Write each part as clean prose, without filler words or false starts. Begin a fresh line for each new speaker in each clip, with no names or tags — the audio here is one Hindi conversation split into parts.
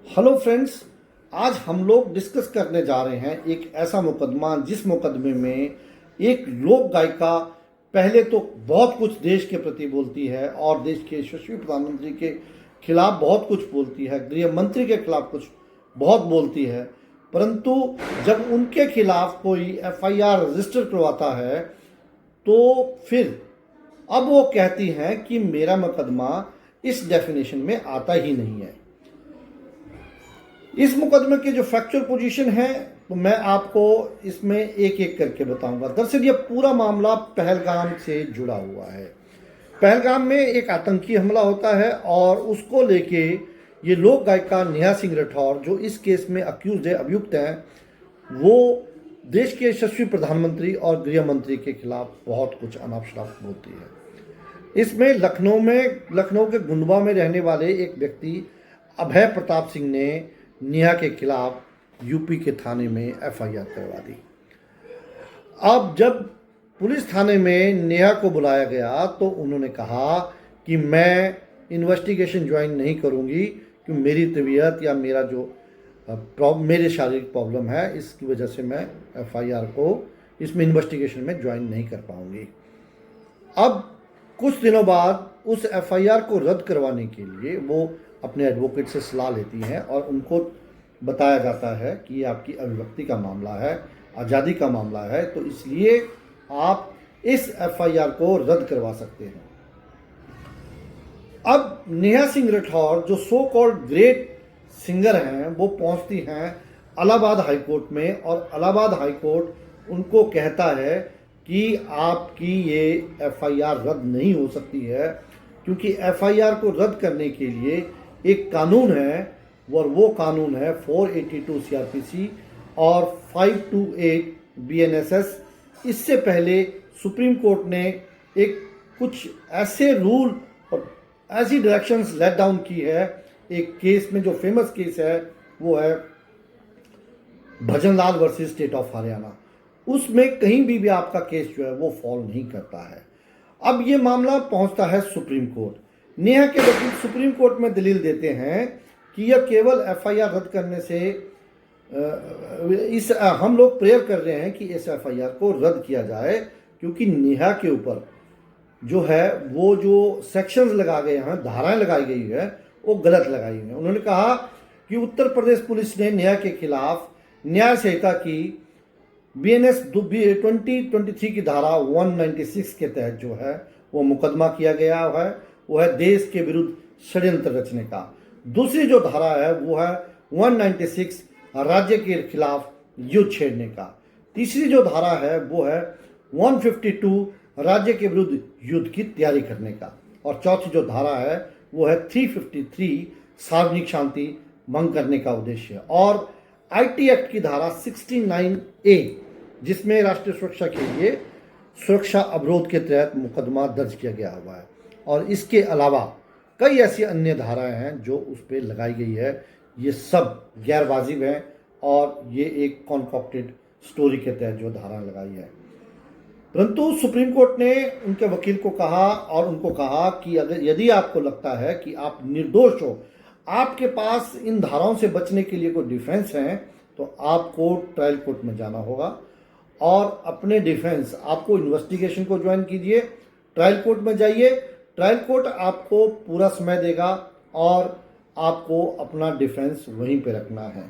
हेलो फ्रेंड्स, आज हम लोग डिस्कस करने जा रहे हैं एक ऐसा मुकदमा जिस मुकदमे में एक लोक गायिका पहले तो बहुत कुछ देश के प्रति बोलती है और देश के यशस्वी प्रधानमंत्री के खिलाफ बहुत कुछ बोलती है, गृह मंत्री के खिलाफ कुछ बहुत बोलती है। परंतु जब उनके खिलाफ कोई एफआईआर रजिस्टर करवाता है तो फिर अब वो कहती हैं कि मेरा मुकदमा इस डेफिनेशन में आता ही नहीं है। इस मुकदमे की जो फैक्चुअल पोजीशन है तो मैं आपको इसमें एक एक करके बताऊंगा। दरअसल ये पूरा मामला पहलगाम से जुड़ा हुआ है। पहलगाम में एक आतंकी हमला होता है और उसको लेके ये लोक गायिका नेहा सिंह राठौर जो इस केस में अक्यूज है, अभियुक्त हैं, वो देश के यशस्वी प्रधानमंत्री और गृह मंत्री के खिलाफ बहुत कुछ अनाप शनाप बोलती है। इसमें लखनऊ के गुंडवा में रहने वाले एक व्यक्ति अभय प्रताप सिंह ने नेहा के खिलाफ यूपी के थाने में एफआईआर करवा दी। अब जब पुलिस थाने में नेहा को बुलाया गया तो उन्होंने कहा कि मैं इन्वेस्टिगेशन ज्वाइन नहीं करूंगी क्योंकि मेरी तबीयत या मेरा जो मेरे शारीरिक प्रॉब्लम है इसकी वजह से मैं एफआईआर को इसमें इन्वेस्टिगेशन में ज्वाइन नहीं कर पाऊंगी। अब कुछ दिनों बाद उस एफआईआर को रद्द करवाने के लिए वो अपने एडवोकेट से सलाह लेती हैं और उनको बताया जाता है कि ये आपकी अभिव्यक्ति का मामला है, आज़ादी का मामला है, तो इसलिए आप इस एफआईआर को रद्द करवा सकते हैं। अब नेहा सिंह राठौर जो सो कॉल्ड ग्रेट सिंगर हैं वो पहुंचती हैं इलाहाबाद हाई कोर्ट में और इलाहाबाद हाई कोर्ट उनको कहता है कि आपकी ये एफआईआर रद्द नहीं हो सकती है क्योंकि एफआईआर को रद्द करने के लिए एक कानून है और वो कानून है 482 सीआरपीसी और 528 बीएनएसएस। इससे पहले सुप्रीम कोर्ट ने एक कुछ ऐसे रूल और ऐसी डायरेक्शंस लेट डाउन की है एक केस में, जो फेमस केस है वो है Bhajanlal versus state of Haryana. उसमें कहीं भी आपका केस जो है वो फॉल नहीं करता है। अब ये मामला पहुंचता है सुप्रीम कोर्ट। नेहा के वकील सुप्रीम कोर्ट में दलील देते हैं कि यह केवल एफआईआर रद्द करने से हम लोग प्रेयर कर रहे हैं कि इस एफआईआर को रद्द किया जाए क्योंकि नेहा के ऊपर जो है वो जो सेक्शंस लगा गए हैं, धाराएं लगाई गई है, वो गलत लगाई हुई है। उन्होंने कहा कि उत्तर प्रदेश पुलिस ने नेहा के खिलाफ न्याय संहिता की बीएनएस 2023 की धारा 196 के तहत जो है वो मुकदमा किया गया है, वो है देश के विरुद्ध षड्यंत्र रचने का। दूसरी जो धारा है वो है 196 राज्य के खिलाफ युद्ध छेड़ने का। तीसरी जो धारा है वो है 152 राज्य के विरुद्ध युद्ध की तैयारी करने का। और चौथी जो धारा है वो है 353 सार्वजनिक शांति भंग करने का उद्देश्य। और आईटी एक्ट की धारा 69A जिसमें राष्ट्रीय सुरक्षा के लिए सुरक्षा अवरोध के तहत मुकदमा दर्ज किया गया हुआ है। और इसके अलावा कई ऐसी अन्य धाराएं हैं जो उस पर लगाई गई है। ये सब गैर वाजिब हैं और ये एक कॉन्कॉक्टेड स्टोरी के तहत जो धारा लगाई है। परंतु सुप्रीम कोर्ट ने उनके वकील को कहा और उनको कहा कि अगर यदि आपको लगता है कि आप निर्दोष हो, आपके पास इन धाराओं से बचने के लिए कोई डिफेंस है, तो आपको ट्रायल कोर्ट में जाना होगा और अपने डिफेंस आपको इन्वेस्टिगेशन को ज्वाइन कीजिए, ट्रायल कोर्ट में जाइए। ट्रायल कोर्ट आपको पूरा समय देगा और आपको अपना डिफेंस वहीं पे रखना है।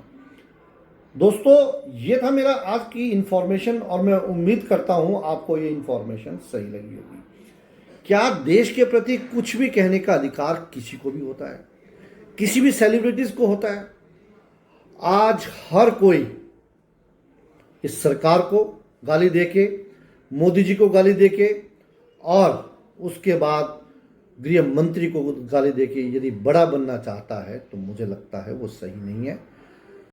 दोस्तों, ये था मेरा आज की इन्फॉर्मेशन और मैं उम्मीद करता हूँ आपको ये इन्फॉर्मेशन सही लगी होगी। क्या देश के प्रति कुछ भी कहने का अधिकार किसी को भी होता है? किसी भी सेलिब्रिटीज को होता है? आज हर कोई इस सरकार को गाली देके, मोदी जी को गाली देके और उसके बाद गृह मंत्री को गाली देके यदि बड़ा बनना चाहता है तो मुझे लगता है वो सही नहीं है।